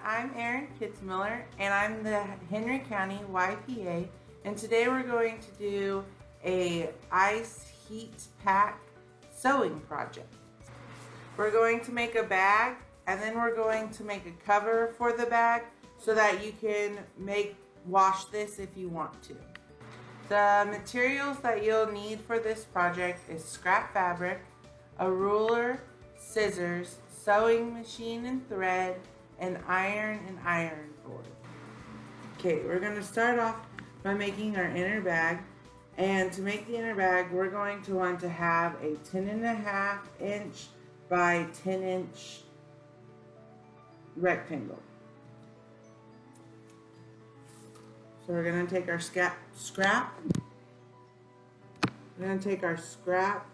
I'm Erin Kitzmiller, and I'm the Henry County YPA, and today we're going to do a ice heat pack sewing project. We're going to make a bag, and then we're going to make a cover for the bag so that you can wash this if you want to. The materials that you'll need for this project is scrap fabric, a ruler, scissors, sewing machine and thread, and iron board. Okay, we're going to start off by making our inner bag. And to make the inner bag, we're going to want to have a 10.5 inch by 10 inch rectangle. So we're going to take our scrap. We're going to take our scrap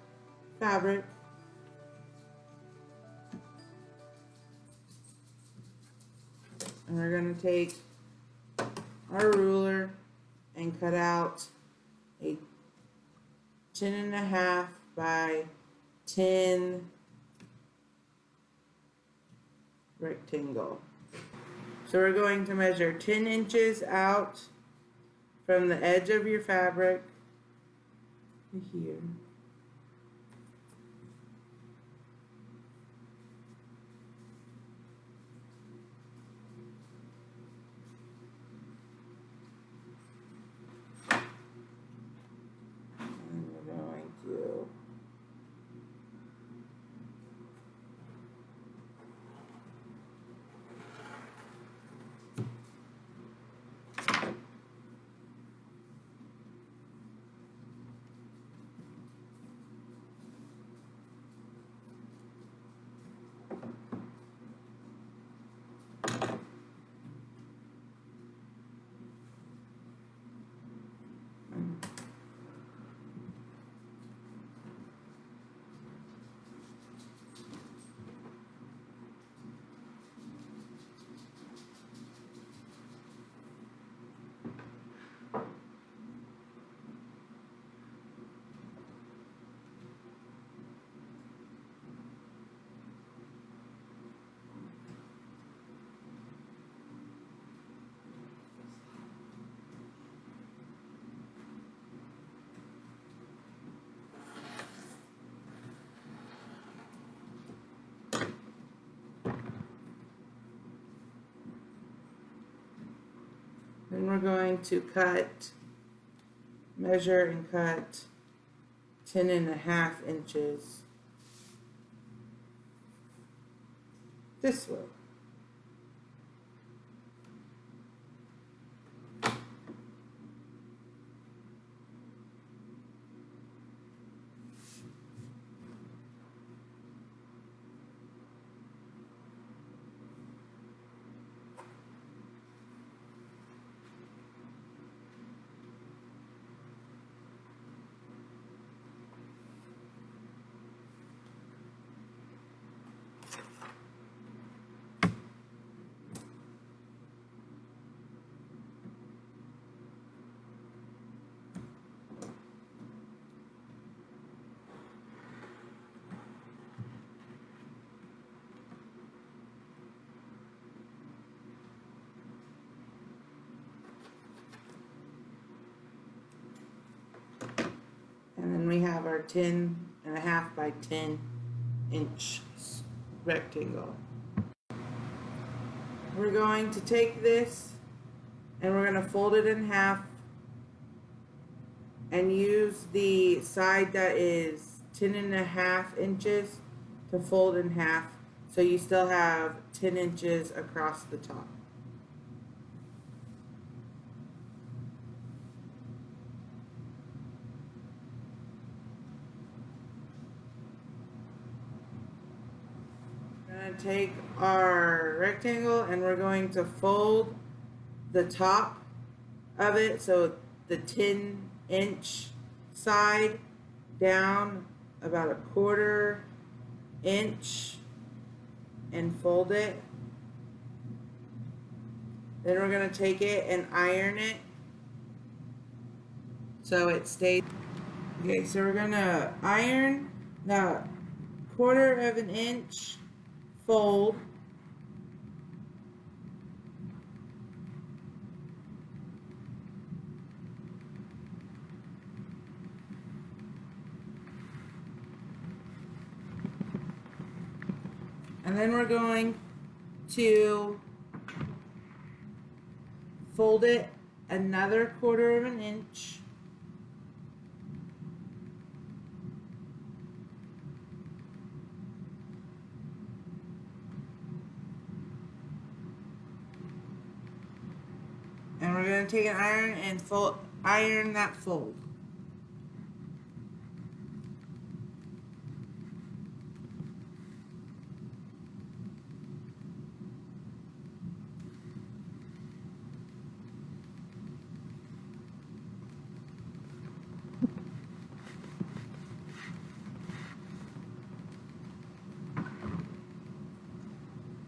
fabric, and we're going to take our ruler and cut out a 10.5 by 10 rectangle. So we're going to measure 10 inches out from the edge of your fabric to here. Then we're going to measure and cut 10.5 inches this way. And then we have our 10.5 by 10 inch rectangle. We're going to take this and we're going to fold it in half and use the side that is 10.5 inches to fold in half, so you still have 10 inches across the top. We're going to take our rectangle and we're going to fold the top of it, so the 10 inch side down about a 1/4 inch and fold it. Then we're going to take it and iron it so it stays. Okay, so we're going to iron the 1/4 inch fold And then we're going to fold it another 1/4 inch. And we're going to take an iron and iron that fold.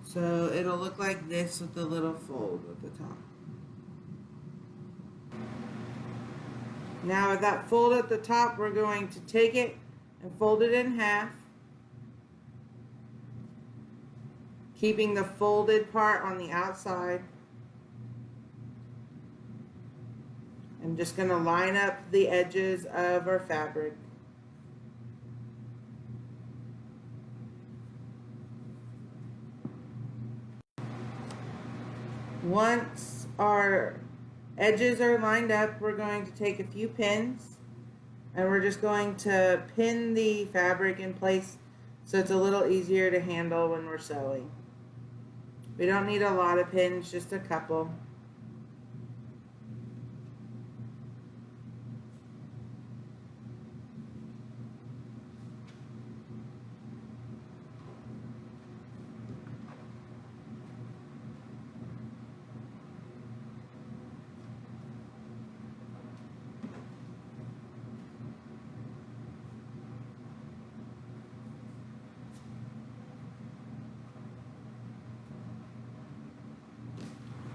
So it'll look like this with the little fold at the top. Now with that fold at the top, we're going to take it and fold it in half, keeping the folded part on the outside. I'm just going to line up the edges of our fabric. Once our edges are lined up, we're going to take a few pins and we're just going to pin the fabric in place so it's a little easier to handle when we're sewing. We don't need a lot of pins, just a couple.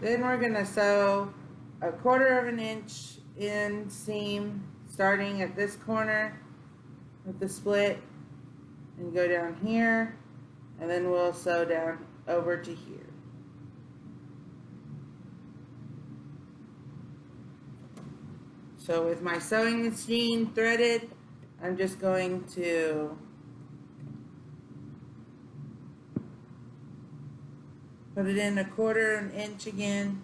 Then we're going to sew a 1/4 inch inseam starting at this corner with the split and go down here, and then we'll sew down over to here. So with my sewing machine threaded, I'm just going to put it in a 1/4 inch again,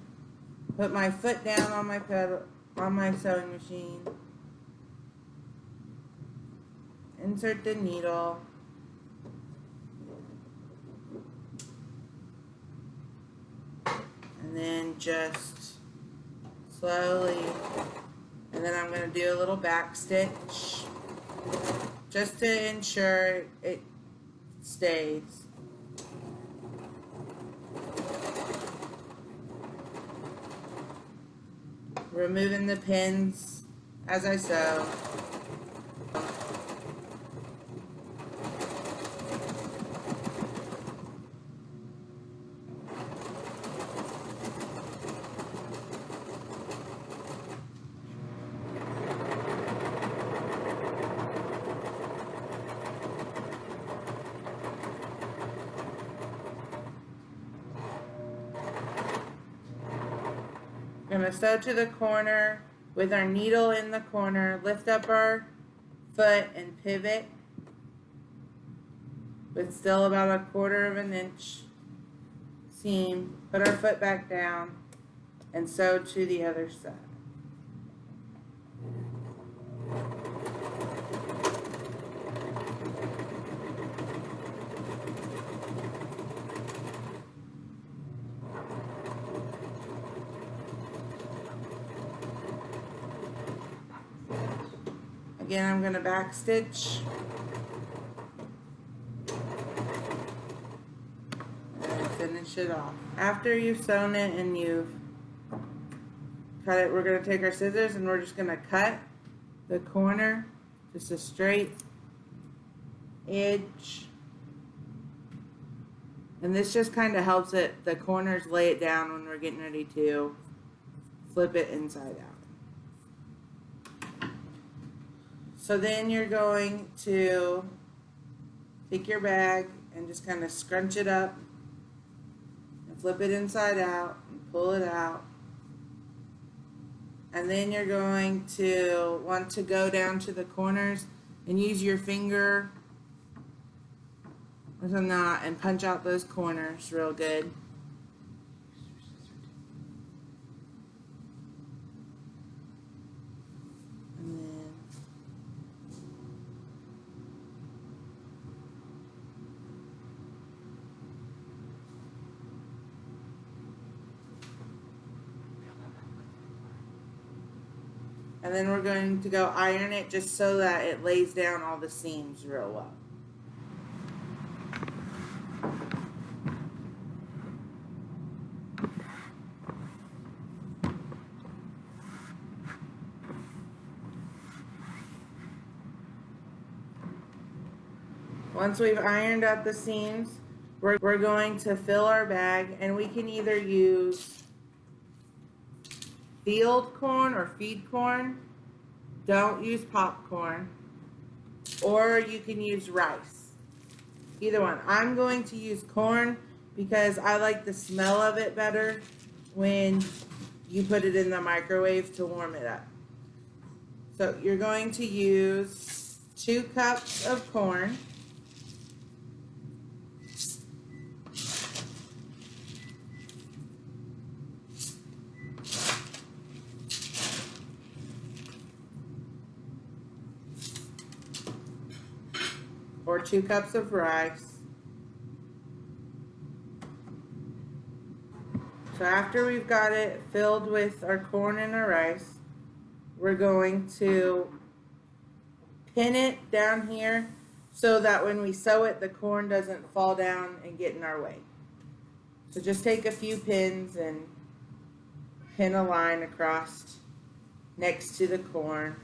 put my foot down on my pedal, on my sewing machine, insert the needle, and then just slowly, and then I'm going to do a little back stitch just to ensure it stays. Removing the pins as I sew. We're going to sew to the corner with our needle in the corner, lift up our foot and pivot with still about a 1/4 inch seam, put our foot back down and sew to the other side. Again, I'm going to back stitch and finish it off. After you've sewn it and you've cut it, we're going to take our scissors and we're just going to cut the corner, just a straight edge. And this just kind of helps it, the corners lay it down when we're getting ready to flip it inside out. So then you're going to take your bag and just kind of scrunch it up and flip it inside out and pull it out. And then you're going to want to go down to the corners and use your finger with a knot and punch out those corners real good. And then we're going to go iron it just so that it lays down all the seams real well. Once we've ironed up the seams, we're going to fill our bag, and we can either use field corn or feed corn. Don't use popcorn. Or you can use rice. Either one. I'm going to use corn because I like the smell of it better when you put it in the microwave to warm it up. So you're going to use 2 cups of corn. Or 2 cups of rice. So after we've got it filled with our corn and our rice, we're going to pin it down here so that when we sew it, the corn doesn't fall down and get in our way. So just take a few pins and pin a line across next to the corn.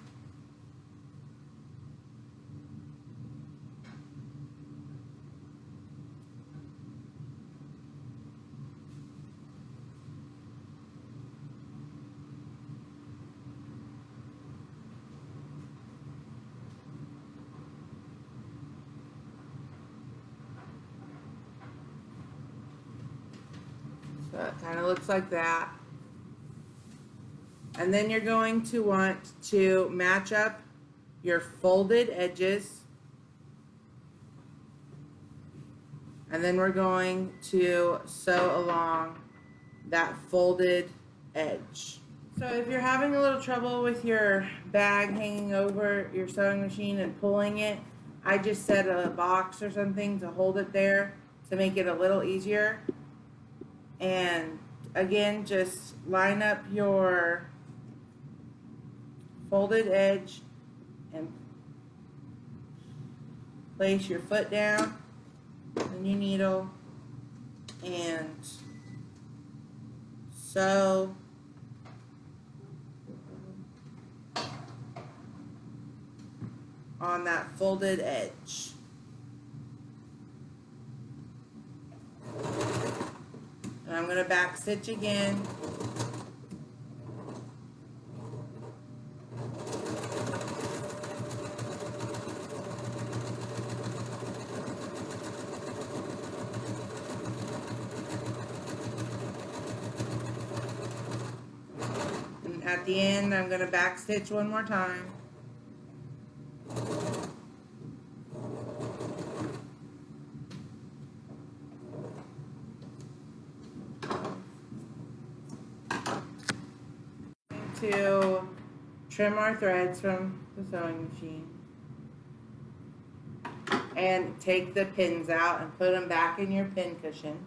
So it kind of looks like that. And then you're going to want to match up your folded edges. And then we're going to sew along that folded edge. So if you're having a little trouble with your bag hanging over your sewing machine and pulling it, I just set a box or something to hold it there to make it a little easier. And again, just line up your folded edge and place your foot down on your needle and sew on that folded edge. And I'm going to back stitch again. And at the end, I'm going to back stitch one more time. To trim our threads from the sewing machine and take the pins out and put them back in your pin cushion.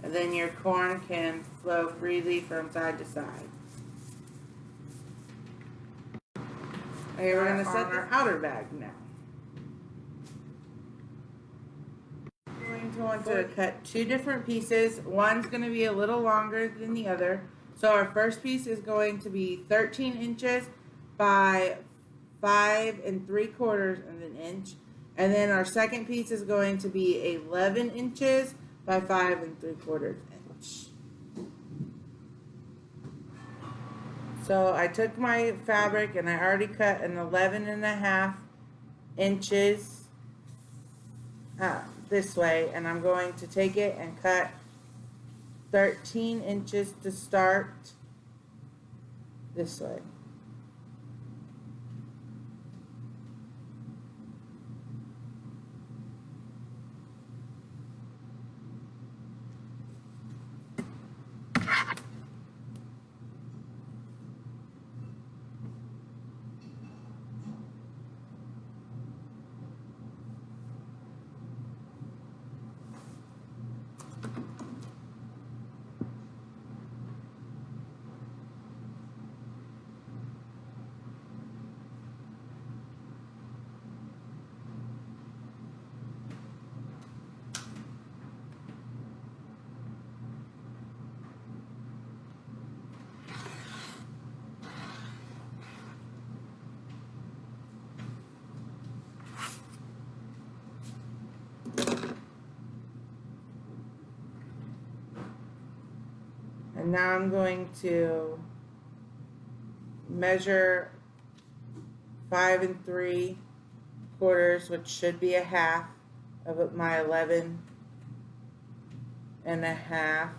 And then your corn can flow freely from side to side. Okay, we're going to set our outer bag now. We're going to want to cut 2 different pieces. One's going to be a little longer than the other. So our first piece is going to be 13 inches by 5 3/4 of an inch. And then our second piece is going to be 11 inches by 5 3/4 inch. So I took my fabric and I already cut an 11.5 inches this way, and I'm going to take it and cut 13 inches to start this way. And now I'm going to measure 5 3/4, which should be a half of my 11.5.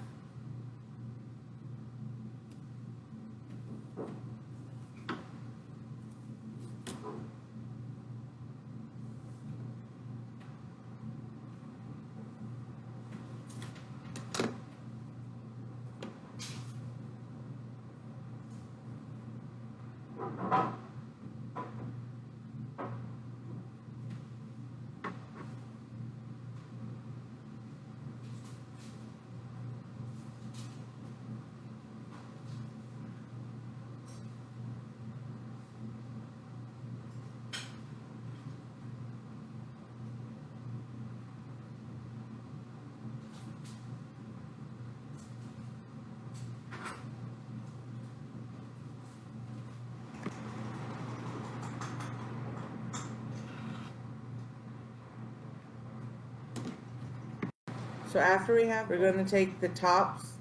So after we're going to take the tops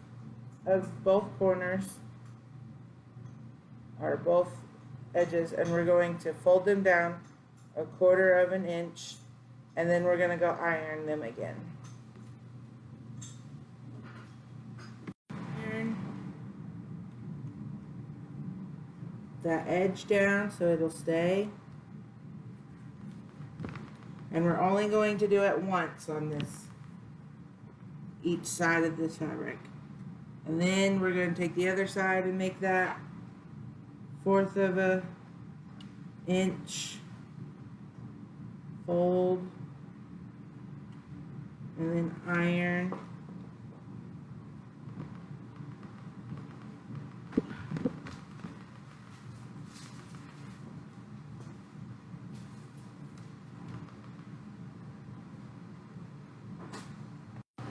of both corners, or both edges, and we're going to fold them down 1/4 of an inch, and then we're going to go iron them again. Iron that edge down so it'll stay. And we're only going to do it once on each side of this fabric. And then we're going to take the other side and make that 1/4 of an inch, fold, and then iron.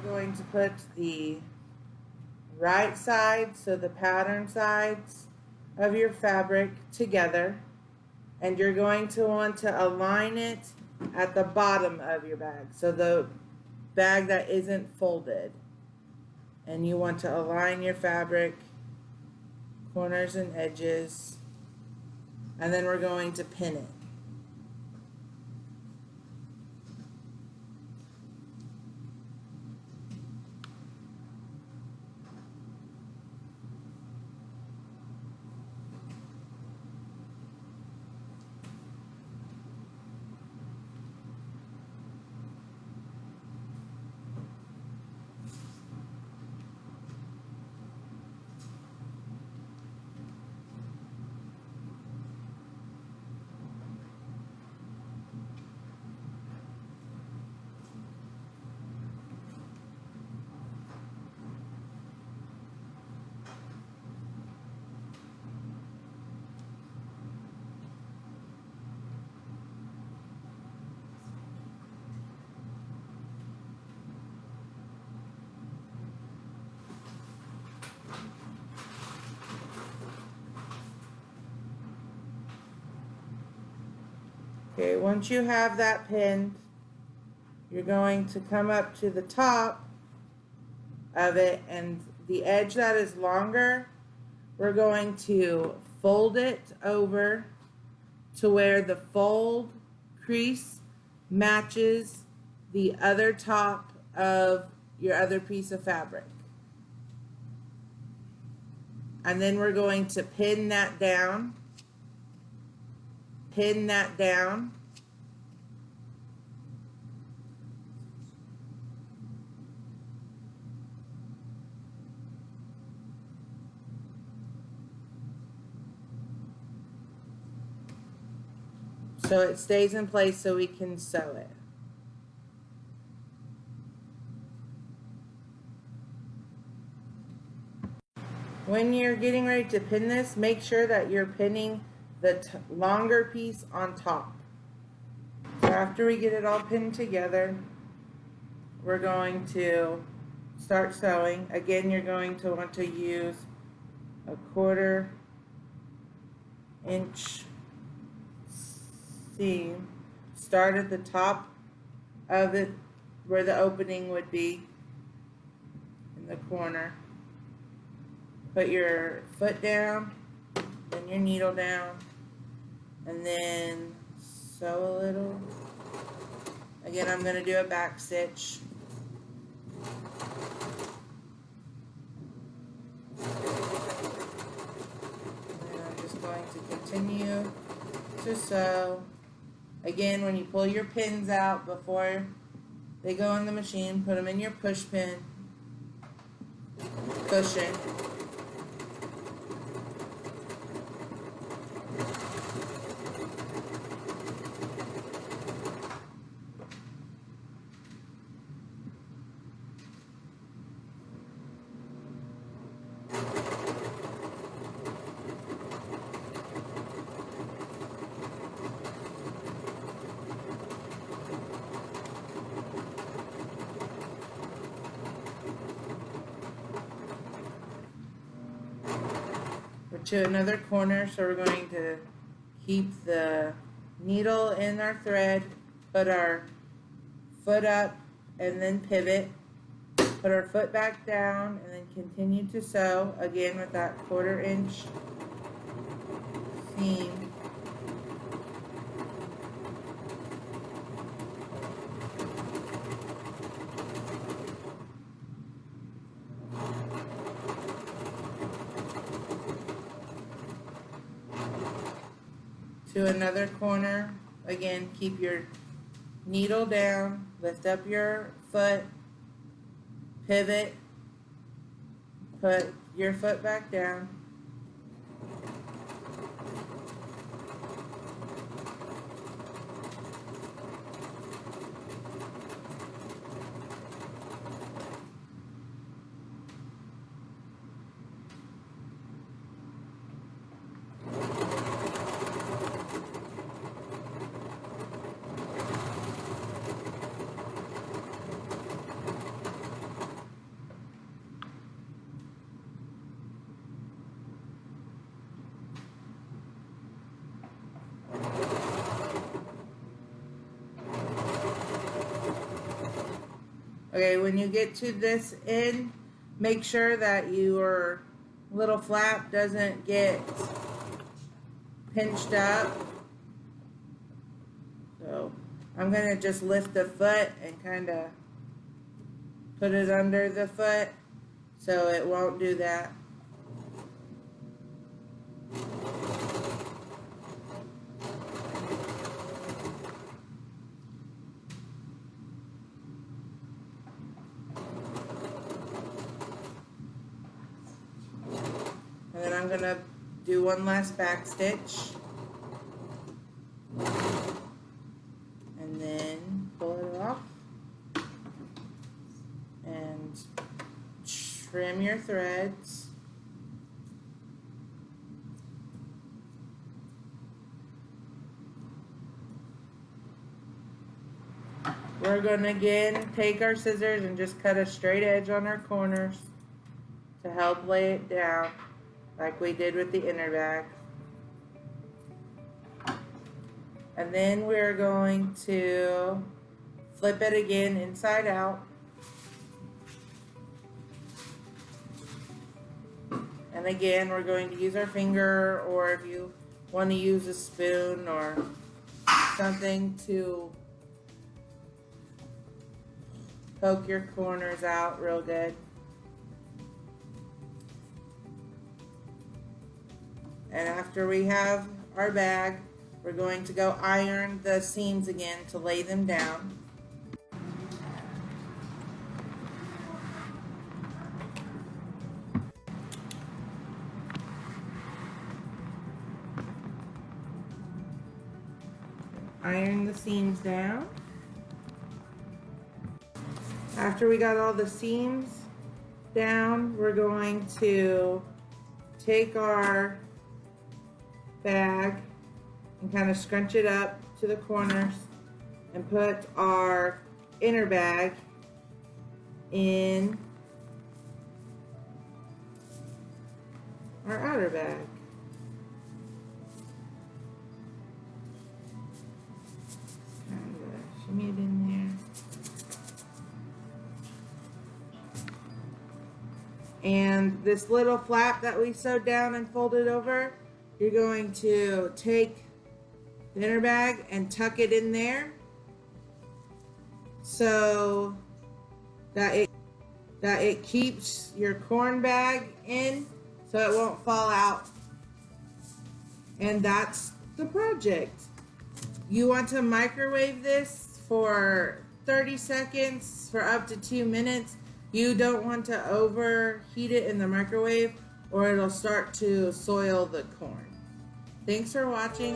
Going to put the right side, so the pattern sides of your fabric together, and you're going to want to align it at the bottom of your bag, so the bag that isn't folded, and you want to align your fabric corners and edges, and then we're going to pin it. Okay, once you have that pinned, you're going to come up to the top of it, and the edge that is longer, we're going to fold it over to where the fold crease matches the other top of your other piece of fabric. And then we're going to pin that down. Pin that down. So it stays in place so we can sew it. When you're getting ready to pin this, make sure that you're pinning the longer piece on top. So after we get it all pinned together, we're going to start sewing. Again, you're going to want to use a 1/4 inch seam. Start at the top of it where the opening would be in the corner. Put your foot down, then your needle down, and then sew a little. Again, I'm going to do a back stitch. And I'm just going to continue to sew. Again, when you pull your pins out before they go in the machine, put them in your push pin cushion. To another corner, so we're going to keep the needle in our thread, put our foot up and then pivot, put our foot back down and then continue to sew again with that 1/4 inch seam. To another corner, again, keep your needle down, lift up your foot, pivot, put your foot back down. Okay, when you get to this end, make sure that your little flap doesn't get pinched up. So I'm going to just lift the foot and kind of put it under the foot so it won't do that. And then I'm going to do one last back stitch. And then pull it off. And trim your threads. We're going to again take our scissors and just cut a straight edge on our corners to help lay it down like we did with the inner back. And then we're going to flip it again inside out. And again, we're going to use our finger, or if you want to use a spoon or something to poke your corners out real good. And after we have our bag, we're going to go iron the seams again to lay them down. Iron the seams down. After we got all the seams down, we're going to take our bag and kind of scrunch it up to the corners and put our inner bag in our outer bag. Kind of shimmy it in there. And this little flap that we sewed down and folded over, you're going to take the inner bag and tuck it in there so that it keeps your corn bag in so it won't fall out. And that's the project. You want to microwave this for 30 seconds for up to 2 minutes. You don't want to overheat it in the microwave or it'll start to soil the corn. Thanks for watching.